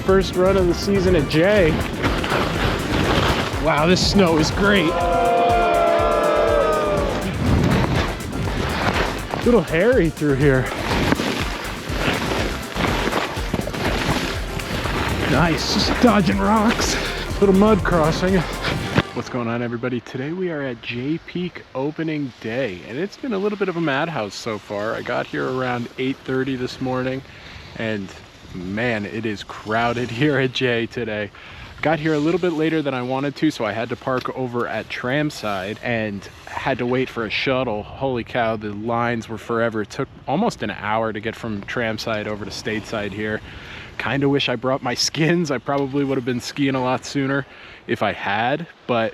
first run of the season at Jay. Wow, this snow is great. A little hairy through here. Nice, just dodging rocks. Little mud crossing. What's going on, everybody? Today we are at Jay Peak opening day, and it's been a little bit of a madhouse so far. I got here around 8:30 this morning, and man, it is crowded here at Jay today. Got here a little bit later than I wanted to, so I had to park over at Tramside and had to wait for a shuttle. Holy cow, the lines were forever. It took almost an hour to get from Tramside over to Stateside here. Kind of wish I brought my skins. I probably would have been skiing a lot sooner if I had, but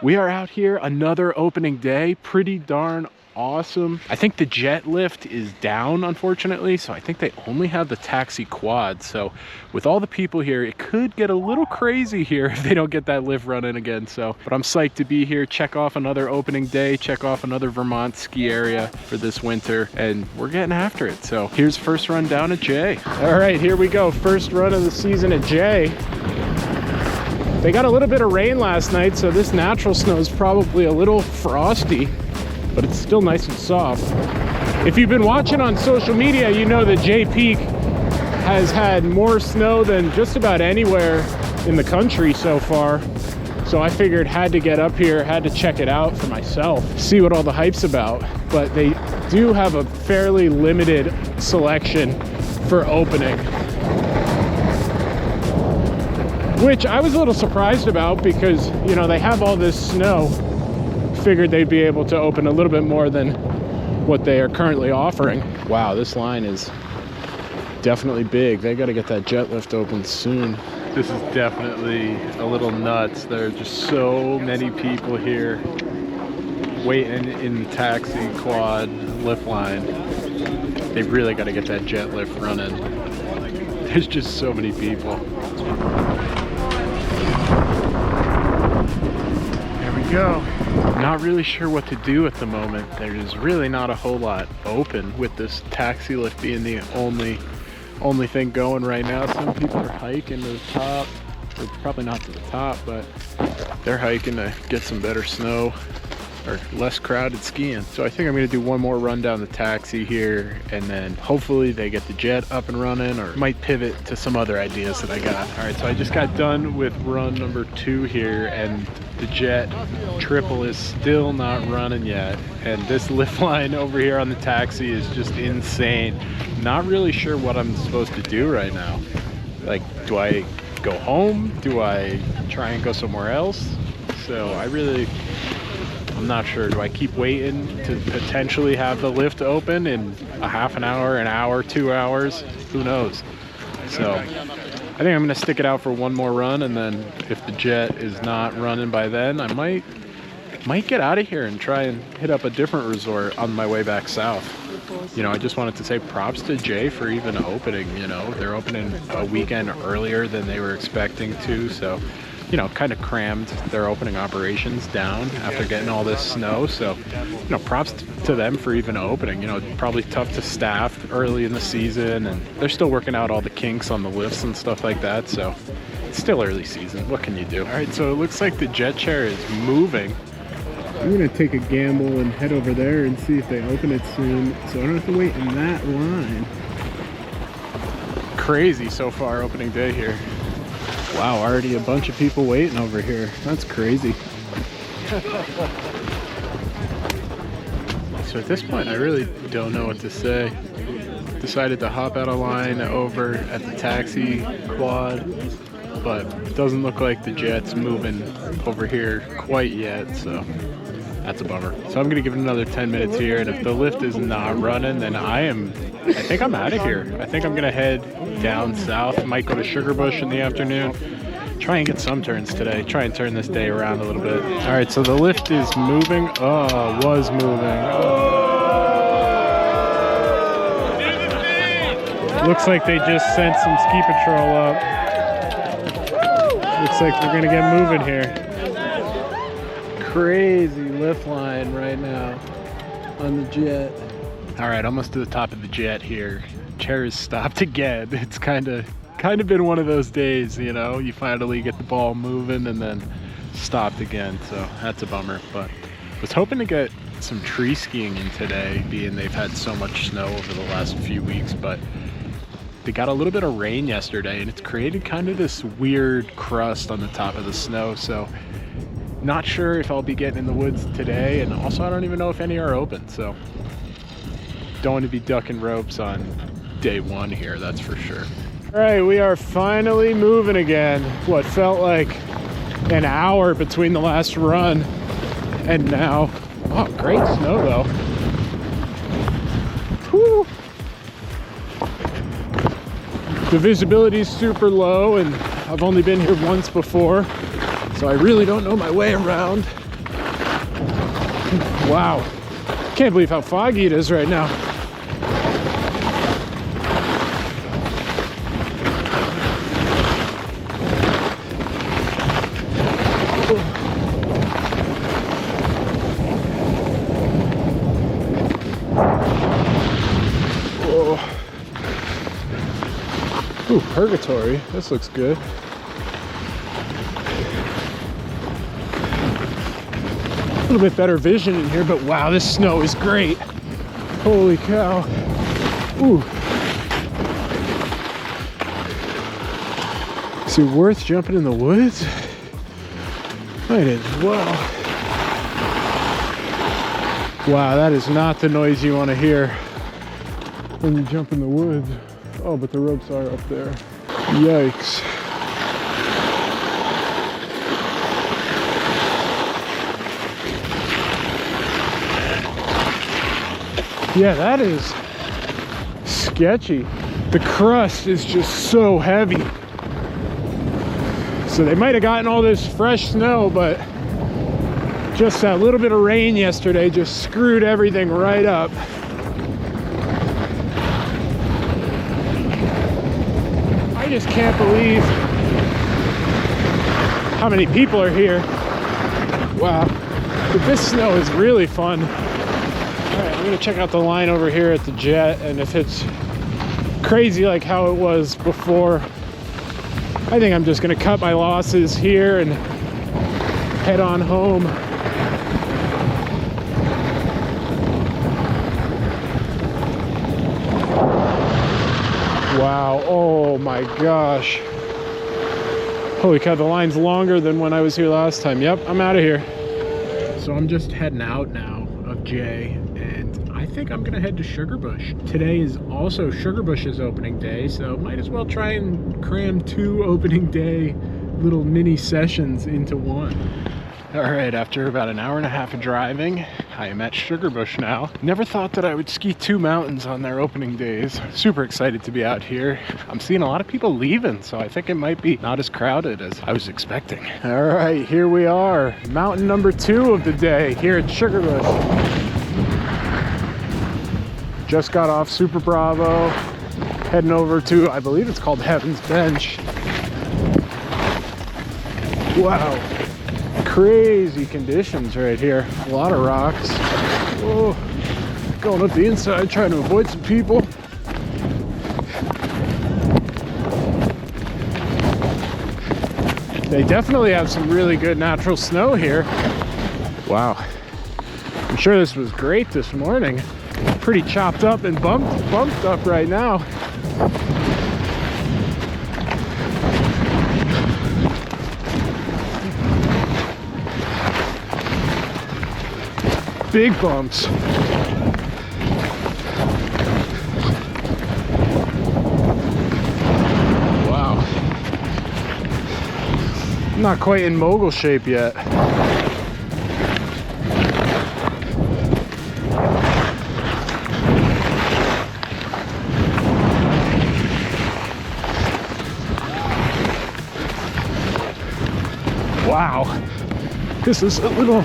we are out here, another opening day. Pretty darn awesome. I think the jet lift is down, unfortunately, so I think they only have the taxi quad. So with all the people here, it could get a little crazy here if they don't get that lift running again. So, but I'm psyched to be here, check off another opening day, check off another Vermont ski area for this winter, and we're getting after it. So here's first run down at Jay. All right, here we go. First run of the season at Jay. They got a little bit of rain last night, so this natural snow is probably a little frosty, but it's still nice and soft. If you've been watching on social media, you know that Jay Peak has had more snow than just about anywhere in the country so far. So I figured had to get up here, had to check it out for myself, see what all the hype's about. But they do have a fairly limited selection for opening, which I was a little surprised about because, you know, they have all this snow. Figured they'd be able to open a little bit more than what they are currently offering. Wow, this line is definitely big. They got to get that jet lift open soon. This is definitely a little nuts. There are just so many people here waiting in the taxi quad lift line. They've really got to get that jet lift running. There's just so many people. There we go. Not really sure what to do at the moment. There's really not a whole lot open with this taxi lift being the only thing going right now. Some people are hiking to the top, or probably not to the top, but they're hiking to get some better snow or less crowded skiing. So I think I'm gonna do one more run down the taxi here, and then hopefully they get the jet up and running, or might pivot to some other ideas that I got. All right, so I just got done with run number 2 here, and the jet triple is still not running yet. And this lift line over here on the taxi is just insane. Not really sure what I'm supposed to do right now. Like, do I go home? Do I try and go somewhere else? So I'm not sure. Do I keep waiting to potentially have the lift open in a half an hour, 2 hours? Who knows? So I think I'm gonna stick it out for one more run, and then if the jet is not running by then, I might get out of here and try and hit up a different resort on my way back south. You know, I just wanted to say props to Jay for even opening. You know, they're opening a weekend earlier than they were expecting to, so you know, kind of crammed their opening operations down after getting all this snow. So, you know, props to them for even opening. You know, probably tough to staff early in the season, and they're still working out all the kinks on the lifts and stuff like that. So it's still early season. What can you do? All right, so it looks like the jet chair is moving. I'm gonna take a gamble and head over there and see if they open it soon, so I don't have to wait in that line. Crazy so far opening day here. Wow, already a bunch of people waiting over here. That's crazy. So at this point, I really don't know what to say. Decided to hop out of line over at the taxi quad, but it doesn't look like the jet's moving over here quite yet, so that's a bummer. So I'm gonna give it another 10 minutes here, and if the lift is not running, then I think I'm out of here. I think I'm gonna head down south, might go to Sugarbush in the afternoon, try and get some turns today, try and turn this day around a little bit. All right, so the lift is moving. Was moving. Looks like they just sent some ski patrol up. Looks like we're gonna get moving here. Crazy lift line right now on the jet. All right, almost to the top of the jet here. Chair is stopped again. It's kind of kind of been one of those days, you know, you finally get the ball moving and then stopped again, so that's a bummer. But was hoping to get some tree skiing in today, being they've had so much snow over the last few weeks, but they got a little bit of rain yesterday and it's created kind of this weird crust on the top of the snow, so not sure if I'll be getting in the woods today, and also I don't even know if any are open, so don't want to be ducking ropes on day one here, that's for sure. All right, we are finally moving again. What felt like an hour between the last run and now. Oh, great snow though. Whew. The visibility is super low and I've only been here once before, so I really don't know my way around. Wow, can't believe how foggy it is right now. Ooh, purgatory. This looks good. A little bit better vision in here, but wow, this snow is great. Holy cow. Ooh. Is it worth jumping in the woods? Might as well. Wow, that is not the noise you want to hear when you jump in the woods. Oh, but the ropes are up there. Yikes. Yeah, that is sketchy. The crust is just so heavy. So they might have gotten all this fresh snow, but just that little bit of rain yesterday just screwed everything right up. I just can't believe how many people are here. Wow, but this snow is really fun. All right, I'm gonna check out the line over here at the jet, and if it's crazy like how it was before, I think I'm just gonna cut my losses here and head on home. Wow, oh my gosh. Holy cow, the line's longer than when I was here last time. Yep, I'm out of here. So I'm just heading out now of Jay, and I think I'm gonna head to Sugarbush. Today is also Sugarbush's opening day, so might as well try and cram 2 opening day little mini sessions into one. All right, after about an hour and a half of driving, I am at Sugarbush now. Never thought that I would ski 2 mountains on their opening days. Super excited to be out here. I'm seeing a lot of people leaving, so I think it might be not as crowded as I was expecting. All right, here we are. Mountain number 2 of the day here at Sugarbush. Just got off Super Bravo, heading over to, I believe it's called Heaven's Bench. Wow. Crazy conditions right here. A lot of rocks. Whoa. Going up the inside, trying to avoid some people. They definitely have some really good natural snow here. Wow. I'm sure this was great this morning. Pretty chopped up and bumped up right now. Big bumps. Wow. I'm not quite in mogul shape yet. Wow. This is a little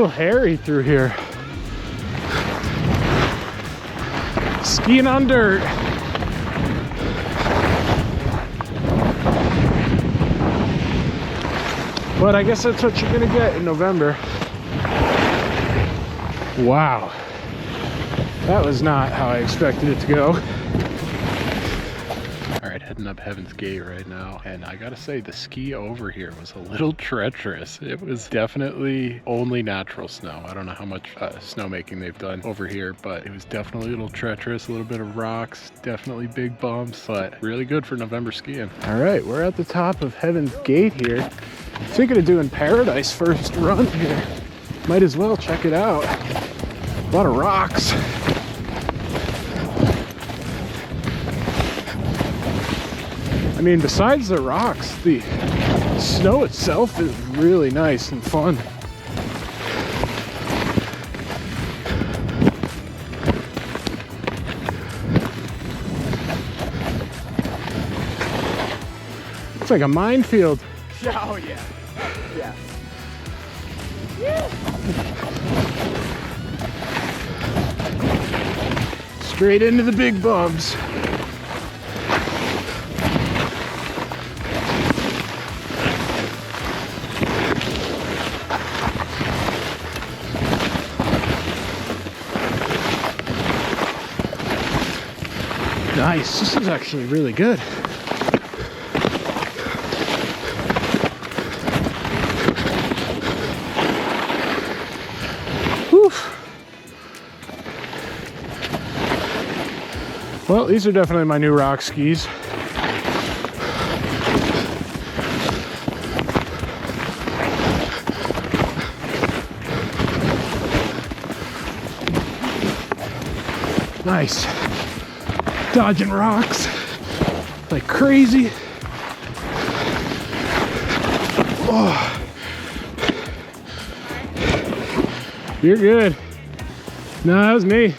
hairy through here. Skiing on dirt. But I guess that's what you're gonna get in November. Wow. That was not how I expected it to go. All right, heading heading up Heaven's Gate right now, and I gotta say the ski over here was a little treacherous. It was definitely only natural snow. I don't know how much snowmaking they've done over here, but it was definitely a little treacherous, a little bit of rocks, definitely big bumps, but really good for November skiing. All right, we're at the top of Heaven's Gate here. Thinking of doing Paradise first run here. Might as well check it out. A lot of rocks. I mean, besides the rocks, the snow itself is really nice and fun. It's like a minefield. Oh yeah. Yeah. Straight into the big bumps. Nice, this is actually really good. Whew. Well, these are definitely my new rock skis. Nice. Dodging rocks like crazy. Oh, you're good. No, that was me.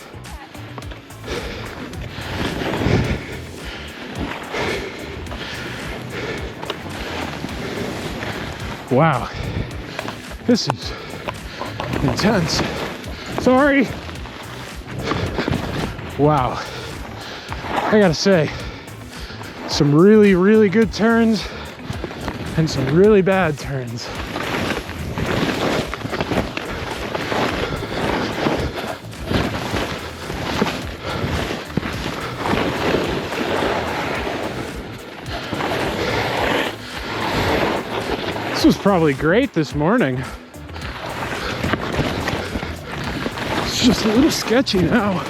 Wow, this is intense. Sorry. Wow. I gotta say, some really, really good turns and some really bad turns. This was probably great this morning. It's just a little sketchy now.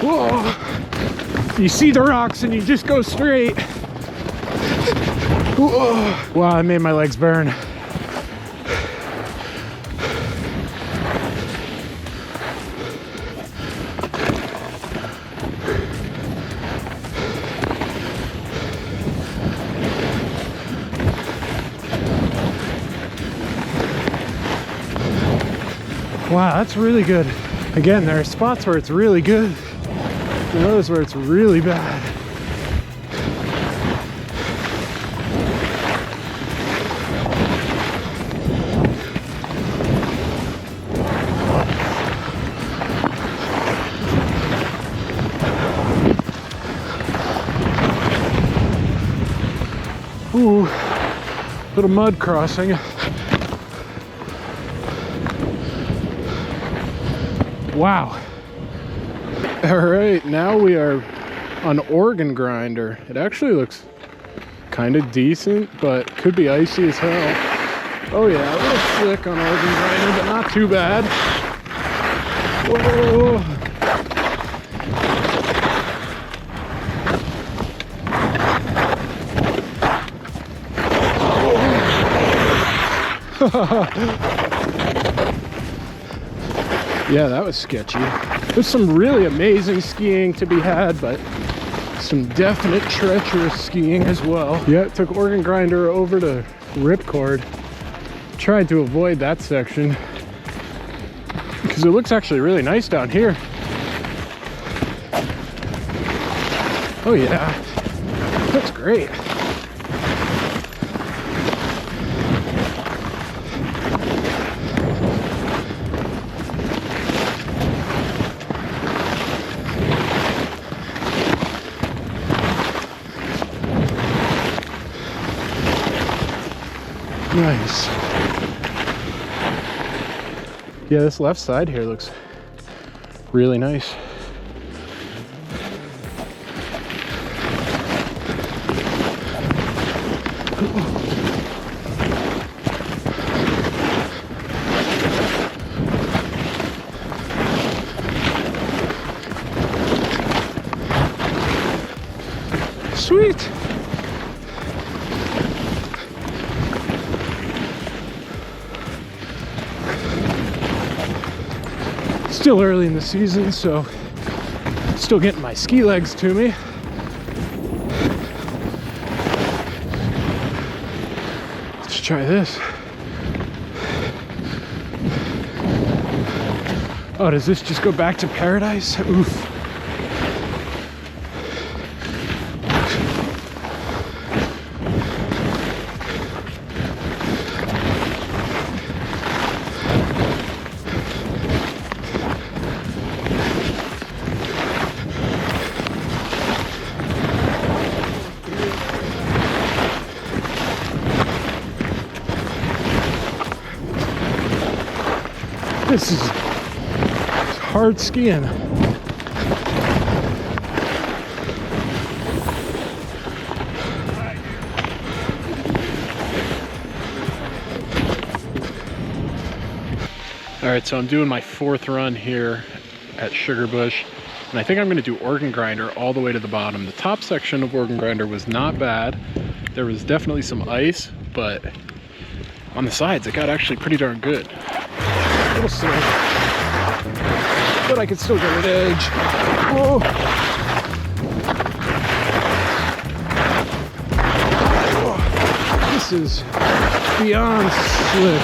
Whoa. You see the rocks and you just go straight. Whoa. Wow, I made my legs burn. Wow, that's really good. Again, there are spots where it's really good. And others where it's really bad. Ooh, little mud crossing. Wow. All right, now we are on Organ Grinder. It actually looks kind of decent, but could be icy as hell. Oh yeah, a little slick on Organ Grinder, but not too bad. Whoa. Yeah, that was sketchy. There's some really amazing skiing to be had, but some definite treacherous skiing as well. Yeah, it took Organ Grinder over to Ripcord. Tried to avoid that section because it looks actually really nice down here. Oh yeah, that's great. Nice. Yeah, this left side here looks really nice. Sweet. Still early in the season, so still getting my ski legs to me. Let's try this. Oh, does this just go back to paradise? Oof. This is hard skiing. All right, so I'm doing my 4th run here at Sugarbush, and I think I'm going to do Organ Grinder all the way to the bottom. The top section of Organ Grinder was not bad. There was definitely some ice, but on the sides it got actually pretty darn good. A little slow, but I can still get an edge. Whoa. Oh, this is beyond slick.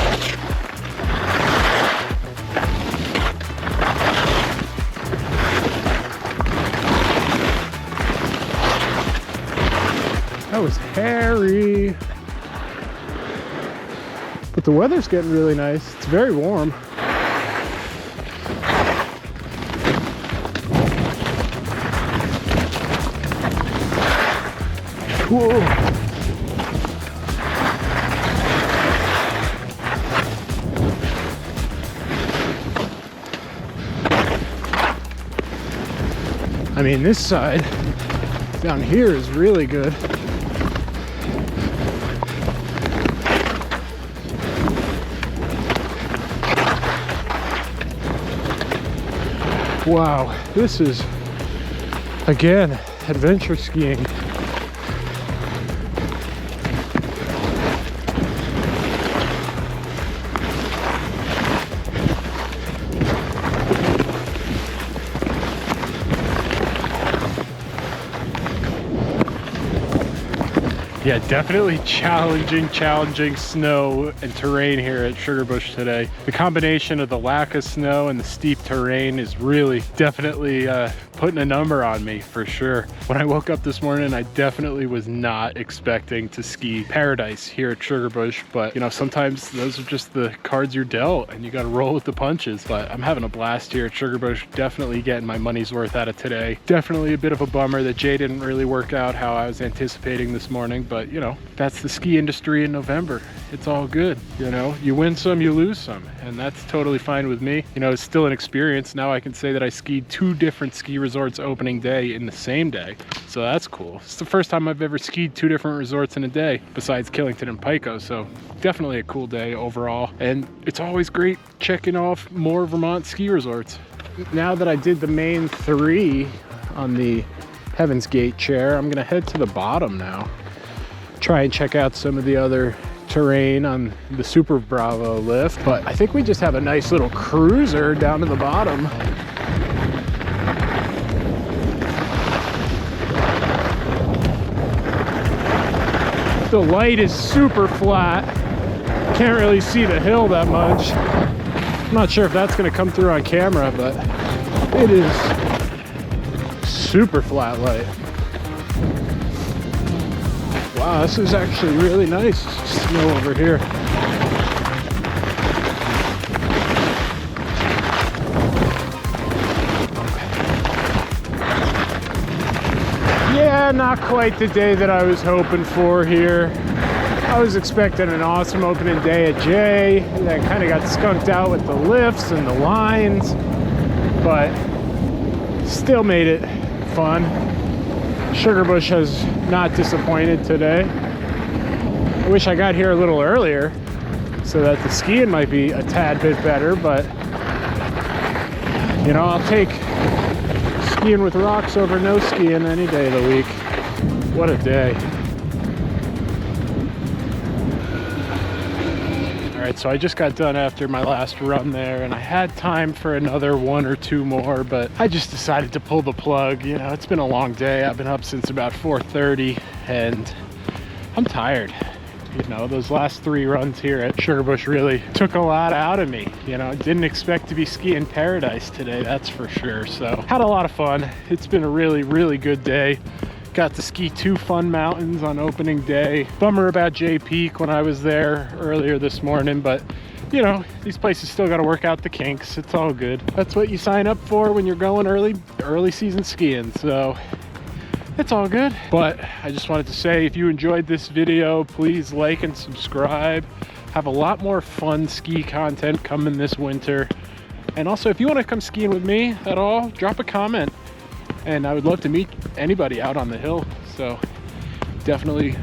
That was hairy. But the weather's getting really nice. It's very warm. Whoa. I mean, this side down here is really good. Wow, this is, again, adventure skiing. Yeah, definitely challenging snow and terrain here at Sugarbush today. The combination of the lack of snow and the steep terrain is really definitely putting a number on me for sure. When I woke up this morning, I definitely was not expecting to ski paradise here at Sugarbush, but you know, sometimes those are just the cards you're dealt and you got to roll with the punches. But I'm having a blast here at Sugarbush, definitely getting my money's worth out of today. Definitely a bit of a bummer that Jay didn't really work out how I was anticipating this morning, but you know, that's the ski industry in November. It's all good, you know, you win some, you lose some, and that's totally fine with me. You know, it's still an experience. Now I can say that I skied 2 different ski resorts opening day in the same day, so that's cool. It's the first time I've ever skied 2 different resorts in a day besides Killington and Pico, so definitely a cool day overall. And it's always great checking off more Vermont ski resorts. Now that I did the main 3 on the Heaven's Gate chair, I'm gonna head to the bottom now, try and check out some of the other terrain on the Super Bravo lift. But I think we just have a nice little cruiser down to the bottom. The light is super flat. Can't really see the hill that much. I'm not sure if that's going to come through on camera, but it is super flat light. Wow, this is actually really nice. Snow over here. Yeah, not quite the day that I was hoping for here. I was expecting an awesome opening day at Jay. That kind of got skunked out with the lifts and the lines, but still made it fun. Sugarbush has not disappointed today. I wish I got here a little earlier so that the skiing might be a tad bit better, but you know, I'll take skiing with rocks over no skiing any day of the week. What a day. Alright, so I just got done after my last run there, and I had time for another one or two more, but I just decided to pull the plug. You know, it's been a long day. I've been up since about 4:30, and I'm tired. You know, those last 3 runs here at Sugarbush really took a lot out of me. You know, didn't expect to be skiing paradise today, that's for sure. So, had a lot of fun. It's been a really, really good day. Got to ski 2 fun mountains on opening day. Bummer about Jay Peak when I was there earlier this morning, but you know, these places still got to work out the kinks. It's all good. That's what you sign up for when you're going early season skiing. So it's all good. But I just wanted to say, if you enjoyed this video, please like and subscribe. Have a lot more fun ski content coming this winter. And also, if you want to come skiing with me at all, drop a comment. And I would love to meet anybody out on the hill. So definitely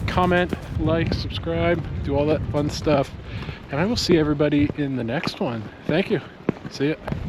comment, like, subscribe, do all that fun stuff. And I will see everybody in the next one. Thank you. See ya.